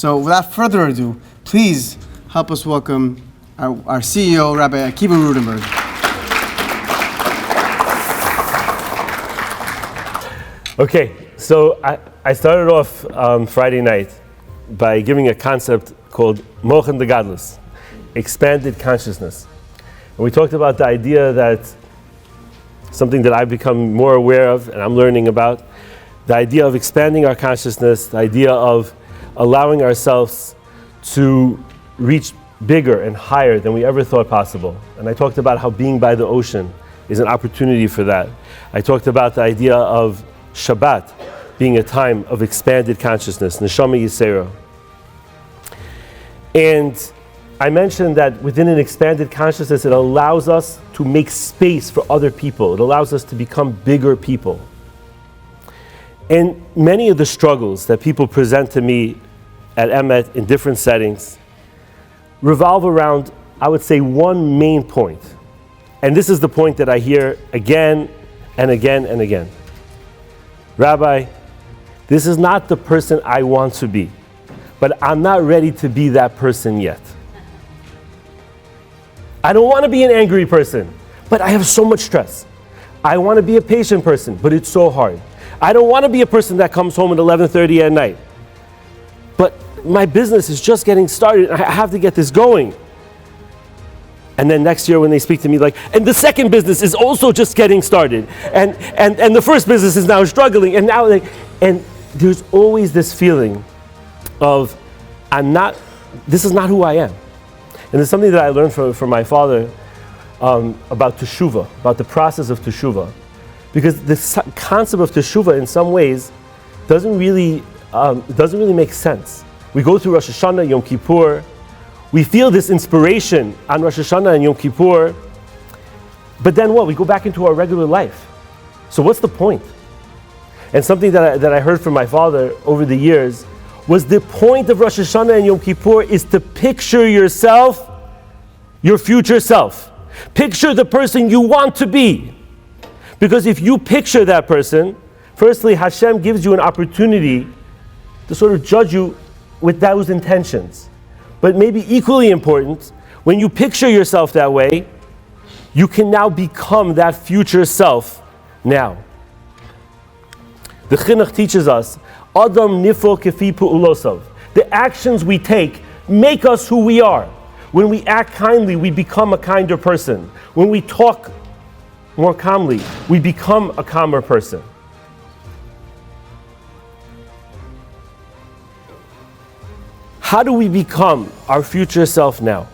So without further ado, please help us welcome our CEO, Rabbi Akiva Rutenberg. Okay, so I started off Friday night by giving a concept called Mochen de Gadlus, expanded consciousness. And we talked about the idea that something that I've become more aware of and I'm learning about, the idea of expanding our consciousness, the idea of allowing ourselves to reach bigger and higher than we ever thought possible. And I talked about how being by the ocean is an opportunity for that. I talked about the idea of Shabbat being a time of expanded consciousness, Neshama Yisera. And I mentioned that within an expanded consciousness, it allows us to make space for other people. It allows us to become bigger people. And many of the struggles that people present to me at Emet in different settings revolve around, I would say, one main point. And this is the point that I hear again and again and again. Rabbi, this is not the person I want to be, but I'm not ready to be that person yet. I don't want to be an angry person, but I have so much stress. I want to be a patient person, but it's so hard. I don't want to be a person that comes home at 11:30 at night, but my business is just getting started. I have to get this going. And then next year when they speak to me like, and the second business is also just getting started, and the first business is now struggling, and now and there's always this feeling of this is not who I am. And it's something that I learned from my father about teshuvah, about the process of teshuvah. Because the concept of teshuvah in some ways doesn't really make sense. We go through Rosh Hashanah, Yom Kippur, we feel this inspiration on Rosh Hashanah and Yom Kippur, but then what? We go back into our regular life. So what's the point? And something that I heard from my father over the years was the point of Rosh Hashanah and Yom Kippur is to picture yourself, your future self. Picture the person you want to be. Because if you picture that person, firstly, Hashem gives you an opportunity to sort of judge you with those intentions. But maybe equally important, when you picture yourself that way, you can now become that future self now. The Chinuch teaches us, Adam nifo kefi pu'ulosav. The actions we take make us who we are. When we act kindly, we become a kinder person. When we talk more calmly, we become a calmer person. How do we become our future self now?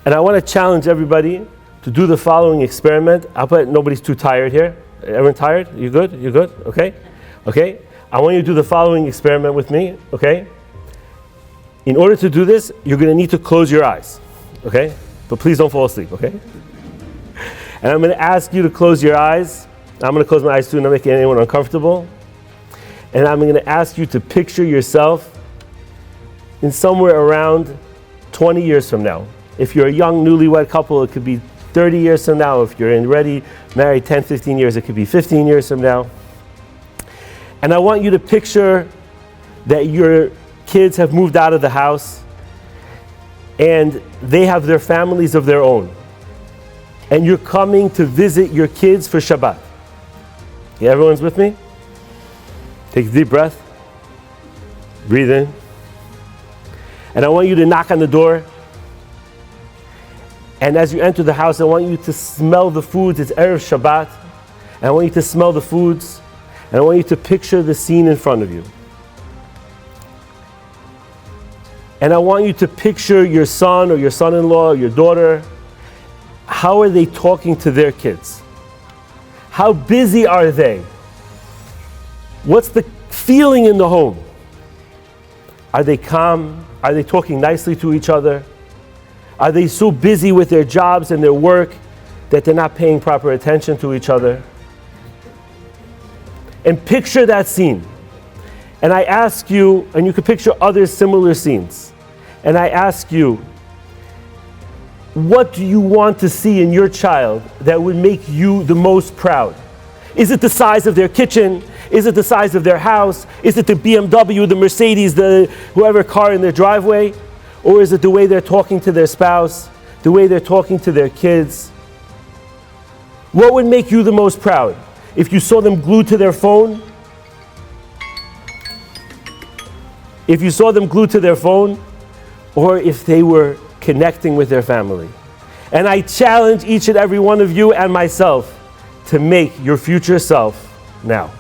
And I want to challenge everybody to do the following experiment. I'll bet nobody's too tired here. Everyone tired? You good? You good? Okay? Okay? I want you to do the following experiment with me, okay? In order to do this, you're going to need to close your eyes, okay? But please don't fall asleep, okay? And I'm going to ask you to close your eyes. I'm going to close my eyes too, not making anyone uncomfortable. And I'm going to ask you to picture yourself in somewhere around 20 years from now. If you're a young newlywed couple, it could be 30 years from now. If you're already married 10, 15 years, it could be 15 years from now. And I want you to picture that your kids have moved out of the house and they have their families of their own. And you're coming to visit your kids for Shabbat. Yeah, everyone's with me? Take a deep breath. Breathe in. And I want you to knock on the door. And as you enter the house, I want you to smell the foods. It's Erev Shabbat. And I want you to smell the foods. And I want you to picture the scene in front of you. And I want you to picture your son or your son-in-law or your daughter. How are they talking to their kids? How busy are they? What's the feeling in the home? Are they calm? Are they talking nicely to each other? Are they so busy with their jobs and their work that they're not paying proper attention to each other? And picture that scene. And I ask you, and you can picture other similar scenes. And I ask you, what do you want to see in your child that would make you the most proud? Is it the size of their kitchen? Is it the size of their house? Is it the BMW, the Mercedes, the whoever car in their driveway? Or is it the way they're talking to their spouse, the way they're talking to their kids? What would make you the most proud? If you saw them glued to their phone? If you saw them glued to their phone? Or if they were connecting with their family? And I challenge each and every one of you and myself to make your future self now.